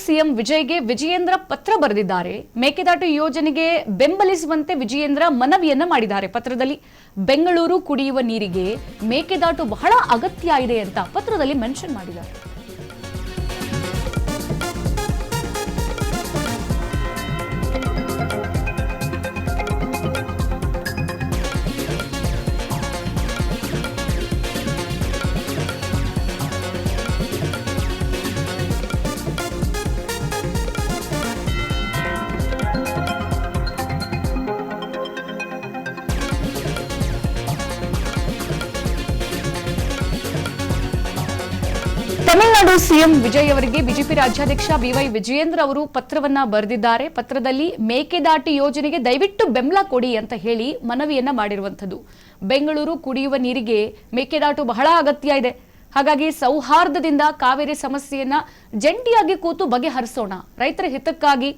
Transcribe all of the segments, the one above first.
CM ವಿಜಯ್ಗೆ Vijayendra ಪತ್ರ ಬರೆದಿದ್ದಾರೆ. ಮೇಕೆದಾಟು ಯೋಜನೆಗೆ ಬೆಂಬಲಿಸುವಂತೆ ವಿಜಯೇಂದ್ರ ಮನವಿಯನ್ನ ಮಾಡಿದ್ದಾರೆ. ಪತ್ರದಲ್ಲಿ ಬೆಂಗಳೂರು ಕುಡಿಯುವ ನೀರಿಗೆ ಮೇಕೆದಾಟು ಬಹಳ ಅಗತ್ಯ ಇದೆ ಅಂತ ಪತ್ರದಲ್ಲಿ ಮೆನ್ಷನ್ ಮಾಡಿದ್ದಾರೆ. ತಮಿಳುನಾಡು ಸಿಎಂ ವಿಜಯ್ ಅವರಿಗೆ ಬಿಜೆಪಿ ರಾಜ್ಯಾಧ್ಯಕ್ಷ ಬಿವೈ ವಿಜಯೇಂದ್ರ ಅವರು ಪತ್ರವನ್ನ ಬರೆದಿದ್ದಾರೆ. ಪತ್ರದಲ್ಲಿ ಮೇಕೆದಾಟು ಯೋಜನೆಗೆ ದಯವಿಟ್ಟು ಬೆಂಬಲ ಕೊಡಿ ಅಂತ ಹೇಳಿ ಮನವಿಯನ್ನ ಮಾಡಿರುವಂತದ್ದು. ಬೆಂಗಳೂರು ಕುಡಿಯುವ ನೀರಿಗೆ ಮೇಕೆದಾಟು ಬಹಳ ಅಗತ್ಯ ಇದೆ. ಹಾಗಾಗಿ ಸೌಹಾರ್ದದಿಂದ ಕಾವೇರಿ ಸಮಸ್ಯೆಯನ್ನ ಜಂಟಿಯಾಗಿ ಕೂತು ಬಗೆಹರಿಸೋಣ. ರೈತರ ಹಿತಕ್ಕಾಗಿ,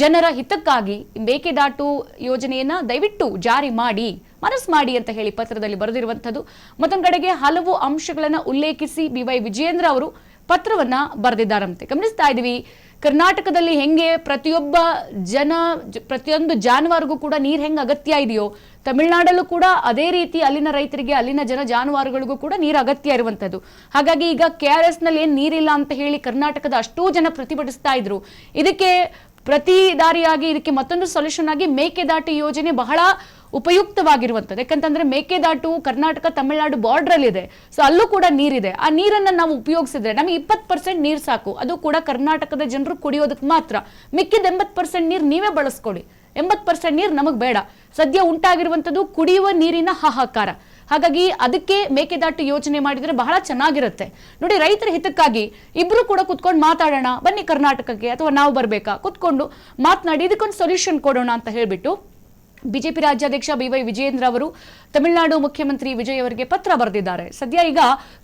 ಜನರ ಹಿತಕ್ಕಾಗಿ ಮೇಕೆದಾಟು ಯೋಜನೆಯನ್ನ ದಯವಿಟ್ಟು ಜಾರಿ ಮಾಡಿ, ಮನಸ್ಸು ಮಾಡಿ ಅಂತ ಹೇಳಿ ಪತ್ರದಲ್ಲಿ ಬರೆದಿರುವಂತದ್ದು. ಮತ್ತೊಂದು ಕಡೆಗೆ ಹಲವು ಅಂಶಗಳನ್ನ ಉಲ್ಲೇಖಿಸಿ ಬಿವೈ ವಿಜಯೇಂದ್ರ ಅವರು ಪತ್ರವನ್ನ ಬರೆದಿದ್ದಾರಂತೆ. ಗಮನಿಸ್ತಾ ಇದೀವಿ, ಕರ್ನಾಟಕದಲ್ಲಿ ಹೆಂಗೆ ಪ್ರತಿಯೊಂದು ಜಾನುವಾರಿಗೂ ಕೂಡ ನೀರ್ ಹೆಂಗ್ ಅಗತ್ಯ ಇದೆಯೋ, ತಮಿಳುನಾಡಲ್ಲೂ ಕೂಡ ಅದೇ ರೀತಿ ಅಲ್ಲಿನ ರೈತರಿಗೆ, ಅಲ್ಲಿನ ಜಾನುವಾರುಗಳಿಗೂ ಕೂಡ ನೀರು ಅಗತ್ಯ ಇರುವಂತದ್ದು. ಹಾಗಾಗಿ ಈಗ KRS ನಲ್ಲಿ ಏನ್ ನೀರಿಲ್ಲ ಅಂತ ಹೇಳಿ ಕರ್ನಾಟಕದ ಅಷ್ಟೂ ಜನ ಪ್ರತಿಭಟಿಸ್ತಾ ಇದ್ರು. ಇದಕ್ಕೆ ಪ್ರತಿದಾರಿಯಾಗಿ ಇದಕ್ಕೆ ಮತ್ತೊಂದು ಸೊಲ್ಯೂಷನ್ ಆಗಿ ಮೇಕೆದಾಟು ಯೋಜನೆ ಬಹಳ ಉಪಯುಕ್ತವಾಗಿರುವಂತದ್ದು. ಯಾಕಂತಂದ್ರೆ ಮೇಕೆದಾಟು ಕರ್ನಾಟಕ ತಮಿಳುನಾಡು ಬಾರ್ಡರ್ ಅಲ್ಲಿ ಇದೆ. ಸೊ ಅಲ್ಲೂ ಕೂಡ ನೀರಿದೆ. ಆ ನೀರನ್ನ ನಾವು ಉಪಯೋಗಿಸಿದ್ರೆ ನಮಗೆ 20% ನೀರು ಸಾಕು. ಅದು ಕೂಡ ಕರ್ನಾಟಕದ ಜನರು ಕುಡಿಯೋದಕ್ಕೆ ಮಾತ್ರ. ಮಿಕ್ಕಿದ 80% ನೀರು ನೀವೇ ಬಳಸ್ಕೊಳ್ಳಿ. 80% ನೀರು ನಮಗ್ ಬೇಡ. ಸದ್ಯ ಉಂಟಾಗಿರುವಂತದ್ದು ಕುಡಿಯುವ ನೀರಿನ ಹಾಹಾಕಾರ. ಹಾಗಾಗಿ ಅದಕ್ಕೆ ಮೇಕೆದಾಟು ಯೋಜನೆ ಮಾಡಿದ್ರೆ ಬಹಳ ಚೆನ್ನಾಗಿರುತ್ತೆ. ನೋಡಿ, ರೈತರ ಹಿತಕ್ಕಾಗಿ ಇಬ್ರು ಕೂಡ ಕುತ್ಕೊಂಡು ಮಾತಾಡೋಣ, ಬನ್ನಿ ಕರ್ನಾಟಕಕ್ಕೆ, ಅಥವಾ ನಾವು ಬರ್ಬೇಕಾ, ಕುತ್ಕೊಂಡು ಮಾತನಾಡಿ ಇದಕ್ಕೊಂದು ಸೊಲ್ಯೂಷನ್ ಕೊಡೋಣ ಅಂತ ಹೇಳ್ಬಿಟ್ಟು ಬಿಜೆಪಿ ರಾಜ್ಯಾಧ್ಯಕ್ಷ ಬಿವೈ ವಿಜಯೇಂದ್ರ ಅವರು ತಮಿಳುನಾಡು ಮುಖ್ಯಮಂತ್ರಿ ವಿಜಯ್ ಅವರಿಗೆ ಪತ್ರ ಬರೆದಿದ್ದಾರೆ. ಸದ್ಯ ಈಗ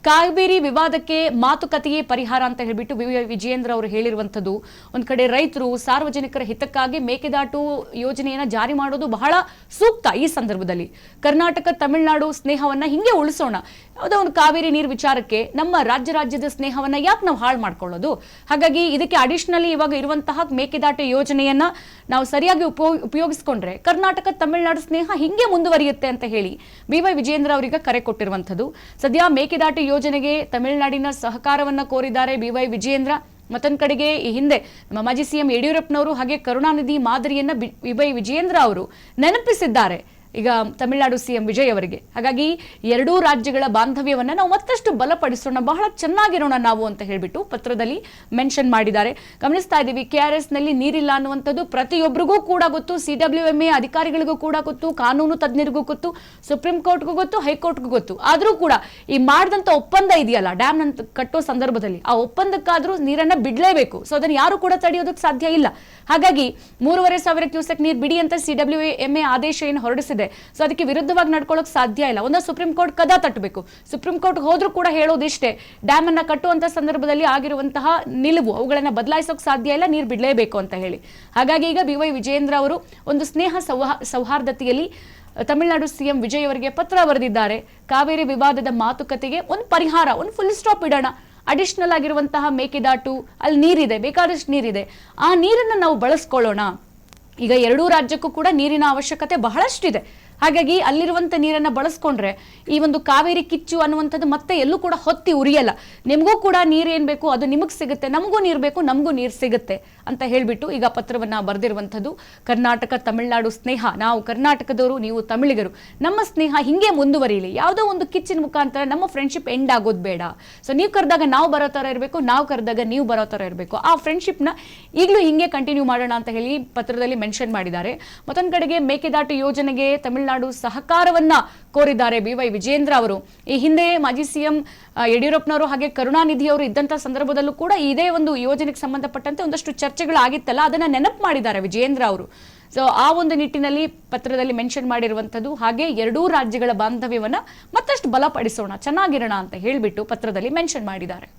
ಕಾವೇರಿ ವಿವಾದಕ್ಕೆ ಮಾತುಕತೆಯೇ ಪರಿಹಾರ ಅಂತ ಹೇಳ್ಬಿಟ್ಟು ಬಿವೈ ವಿಜಯೇಂದ್ರ ಅವರು ಹೇಳಿರುವಂತದ್ದು. ಒಂದ್ ಕಡೆ ರೈತರು, ಸಾರ್ವಜನಿಕರ ಹಿತಕ್ಕಾಗಿ ಮೇಕೆದಾಟು ಯೋಜನೆಯನ್ನ ಜಾರಿ ಮಾಡೋದು ಬಹಳ ಸೂಕ್ತ. ಈ ಸಂದರ್ಭದಲ್ಲಿ ಕರ್ನಾಟಕ ತಮಿಳುನಾಡು ಸ್ನೇಹವನ್ನ ಹಿಂಗೆ ಉಳಿಸೋಣ. ಯಾವುದೋ ಒಂದು ಕಾವೇರಿ ನೀರು ವಿಚಾರಕ್ಕೆ ನಮ್ಮ ರಾಜ್ಯದ ಸ್ನೇಹವನ್ನ ಯಾಕೆ ನಾವು ಹಾಳು ಮಾಡ್ಕೊಳ್ಳೋದು? ಹಾಗಾಗಿ ಇದಕ್ಕೆ ಅಡಿಷನಲಿ ಇವಾಗ ಇರುವಂತಹ ಮೇಕೆದಾಟು ಯೋಜನೆಯನ್ನ ನಾವು ಸರಿಯಾಗಿ ಉಪಯೋಗಿಸಿಕೊಂಡ್ರೆ ಕರ್ನಾಟಕ ತಮಿಳುನಾಡು ಸ್ನೇಹ ಹಿಂಗೆ ಮುಂದುವರಿಯುತ್ತೆ ಅಂತ ಹೇಳಿ ಬಿವೈ ವಿಜಯೇಂದ್ರ ಅವರಿಗೆ ಕರೆ ಕೊಟ್ಟಿರುವಂತದ್ದು. ಸದ್ಯ ಮೇಕೆದಾಟು ಯೋಜನೆಗೆ ತಮಿಳುನಾಡಿನ ಸಹಕಾರವನ್ನ ಕೋರಿದ್ದಾರೆ ಬಿವೈ ವಿಜಯೇಂದ್ರ. ಮತ್ತೊಂದು ಕಡೆಗೆ ಈ ಹಿಂದೆ ನಮ್ಮ ಮಾಜಿ ಸಿಎಂ ಯಡಿಯೂರಪ್ಪನವರು ಹಾಗೆ ಕರುಣಾನಿಧಿ ಮಾದರಿಯನ್ನ ಬಿವೈ ವಿಜಯೇಂದ್ರ ಅವರು ನೆನಪಿಸಿದ್ದಾರೆ ಈಗ ತಮಿಳುನಾಡು ಸಿಎಂ ವಿಜಯ್ ಅವರಿಗೆ. ಹಾಗಾಗಿ ಎರಡೂ ರಾಜ್ಯಗಳ ಬಾಂಧವ್ಯವನ್ನ ನಾವು ಮತ್ತಷ್ಟು ಬಲಪಡಿಸೋಣ, ಬಹಳ ಚೆನ್ನಾಗಿರೋಣ ನಾವು ಅಂತ ಹೇಳ್ಬಿಟ್ಟು ಪತ್ರದಲ್ಲಿ ಮೆನ್ಷನ್ ಮಾಡಿದ್ದಾರೆ. ಗಮನಿಸ್ತಾ ಇದ್ದೀವಿ, KRS ನಲ್ಲಿ ನೀರಿಲ್ಲ ಅನ್ನುವಂಥದ್ದು ಪ್ರತಿಯೊಬ್ಬರಿಗೂ ಕೂಡ ಗೊತ್ತು. CWMA ಅಧಿಕಾರಿಗಳಿಗೂ ಕೂಡ ಗೊತ್ತು, ಕಾನೂನು ತಜ್ಞರಿಗೂ ಗೊತ್ತು, ಸುಪ್ರೀಂ ಕೋರ್ಟ್ಗೂ ಗೊತ್ತು, ಹೈಕೋರ್ಟ್ಗೂ ಗೊತ್ತು. ಆದ್ರೂ ಕೂಡ ಈ ಮಾಡಿದಂತ ಒಪ್ಪಂದ ಇದೆಯಲ್ಲ, ಡ್ಯಾಮ್ ಕಟ್ಟೋ ಸಂದರ್ಭದಲ್ಲಿ ಆ ಒಪ್ಪಂದಕ್ಕಾದ್ರೂ ನೀರನ್ನ ಬಿಡ್ಲೇಬೇಕು. ಸೊ ಅದನ್ನ ಯಾರು ಕೂಡ ತಡೆಯೋದಕ್ಕೆ ಸಾಧ್ಯ ಇಲ್ಲ. ಹಾಗಾಗಿ 3,500 ಕ್ಯೂಸೆಕ್ ನೀರು ಬಿಡಿ ಅಂತ CWMA ಆದೇಶ ಏನು ಹೊರಡಿಸಿದೆ. ಸೊ ಅದಕ್ಕೆ ವಿರುದ್ಧವಾಗಿ ನಡ್ಕೊಳ್ಳೋಕೆ ಸಾಧ್ಯ ಇಲ್ಲ. ಒಂದು ಸುಪ್ರೀಂ ಕೋರ್ಟ್ ಕದ ತಟ್ಟಬೇಕು. ಸುಪ್ರೀಂ ಕೋರ್ಟ್ ಹೋದ್ರೂ ಕೂಡ ಹೇಳೋದಿಷ್ಟೇ, ಡ್ಯಾಮ್ ಅನ್ನ ಕಟ್ಟುವಂತ ಸಂದರ್ಭದಲ್ಲಿ ಆಗಿರುವಂತಹ ನಿಲುವು ಅವುಗಳನ್ನ ಬದಲಾಯಿಸೋಕೆ ಸಾಧ್ಯ ಇಲ್ಲ, ನೀರು ಬಿಡ್ಲೇಬೇಕು ಅಂತ ಹೇಳಿ. ಹಾಗಾಗಿ ಈಗ ಬಿವೈ ವಿಜಯೇಂದ್ರ ಅವರು ಒಂದು ಸ್ನೇಹ ಸೌಹಾರ್ದತೆಯಲ್ಲಿ ತಮಿಳುನಾಡು ಸಿಎಂ ವಿಜಯ್ ಅವರಿಗೆ ಪತ್ರ ಬರೆದಿದ್ದಾರೆ. ಕಾವೇರಿ ವಿವಾದದ ಮಾತುಕತೆಗೆ ಒಂದು ಪರಿಹಾರ, ಒಂದು ಫುಲ್ ಸ್ಟಾಪ್ ಇಡೋಣ. ಅಡಿಷನಲ್ ಆಗಿರುವಂತಹ ಮೇಕೆದಾಟು ಅಲ್ಲಿ ನೀರಿದೆ, ಬೇಕಾದಷ್ಟು ನೀರಿದೆ, ಆ ನೀರನ್ನು ನಾವು ಬಳಸ್ಕೊಳ್ಳೋಣ. ಈಗ ಎರಡೂ ರಾಜ್ಯಕ್ಕೂ ಕೂಡ ನೀರಿನ ಅವಶ್ಯಕತೆ ಬಹಳಷ್ಟಿದೆ. ಹಾಗಾಗಿ ಅಲ್ಲಿರುವಂತ ನೀರನ್ನ ಬಳಸ್ಕೊಂಡ್ರೆ ಈ ಒಂದು ಕಾವೇರಿ ಕಿಚ್ಚು ಅನ್ನುವಂಥದ್ದು ಮತ್ತೆ ಎಲ್ಲೂ ಕೂಡ ಹೊತ್ತಿ ಉರಿಯಲ್ಲ. ನಿಮಗೂ ಕೂಡ ನೀರು ಏನ್ ಬೇಕು ಅದು ನಿಮಗ್ ಸಿಗುತ್ತೆ, ನಮಗೂ ನೀರು ಬೇಕು, ನಮಗೂ ನೀರು ಸಿಗುತ್ತೆ ಅಂತ ಹೇಳ್ಬಿಟ್ಟು ಈಗ ಪತ್ರವನ್ನ ಬರೆದಿರುವಂಥದ್ದು. ಕರ್ನಾಟಕ ತಮಿಳುನಾಡು ಸ್ನೇಹ, ನಾವು ಕರ್ನಾಟಕದವರು, ನೀವು ತಮಿಳಿಗರು, ನಮ್ಮ ಸ್ನೇಹ ಹಿಂಗೆ ಮುಂದುವರಿಯಲಿ. ಯಾವುದೋ ಒಂದು ಕಿಚ್ಚಿನ ಮುಖಾಂತರ ನಮ್ಮ ಫ್ರೆಂಡ್ಶಿಪ್ ಎಂಡ್ ಆಗೋದು ಬೇಡ. ಸೊ ನೀವು ಕರೆದಾಗ ನಾವು ಬರೋ ತರ ಇರಬೇಕು, ನಾವು ಕರೆದಾಗ ನೀವು ಬರೋ ತರ ಇರಬೇಕು. ಆ ಫ್ರೆಂಡ್ಶಿಪ್ನ ಈಗಲೂ ಹಿಂಗೆ ಕಂಟಿನ್ಯೂ ಮಾಡೋಣ ಅಂತ ಹೇಳಿ ಪತ್ರದಲ್ಲಿ ಮೆನ್ಷನ್ ಮಾಡಿದ್ದಾರೆ. ಮತ್ತೊಂದು ಕಡೆಗೆ ಮೇಕೆದಾಟು ಯೋಜನೆಗೆ ತಮಿಳುನಾಡು ಸಹಕಾರವನ್ನ ಕೋರಿದ್ದಾರೆ ಬಿವೈ ವಿಜಯೇಂದ್ರ ಅವರು. ಈ ಹಿಂದೆ ಮಾಜಿ ಸಿಎಂ ಯಡಿಯೂರಪ್ಪನವರು ಹಾಗೆ ಕರುಣಾನಿಧಿ ಅವರು ಇದ್ದಂತ ಸಂದರ್ಭದಲ್ಲೂ ಕೂಡ ಇದೇ ಒಂದು ಯೋಜನೆಗೆ ಸಂಬಂಧಪಟ್ಟಂತೆ ಒಂದಷ್ಟು ಚರ್ಚೆಗಳಾಗಿತ್ತಲ್ಲ, ಅದನ್ನ ನೆನಪು ಮಾಡಿದ್ದಾರೆ ವಿಜಯೇಂದ್ರ ಅವರು. ಸೊ ಆ ಒಂದು ನಿಟ್ಟಿನಲ್ಲಿ ಪತ್ರದಲ್ಲಿ ಮೆನ್ಷನ್ ಮಾಡಿರುವಂತದ್ದು. ಹಾಗೆ ಎರಡೂ ರಾಜ್ಯಗಳ ಬಾಂಧವ್ಯವನ್ನ ಮತ್ತಷ್ಟು ಬಲಪಡಿಸೋಣ, ಚೆನ್ನಾಗಿರೋಣ ಅಂತ ಹೇಳ್ಬಿಟ್ಟು ಪತ್ರದಲ್ಲಿ ಮೆನ್ಷನ್ ಮಾಡಿದ್ದಾರೆ.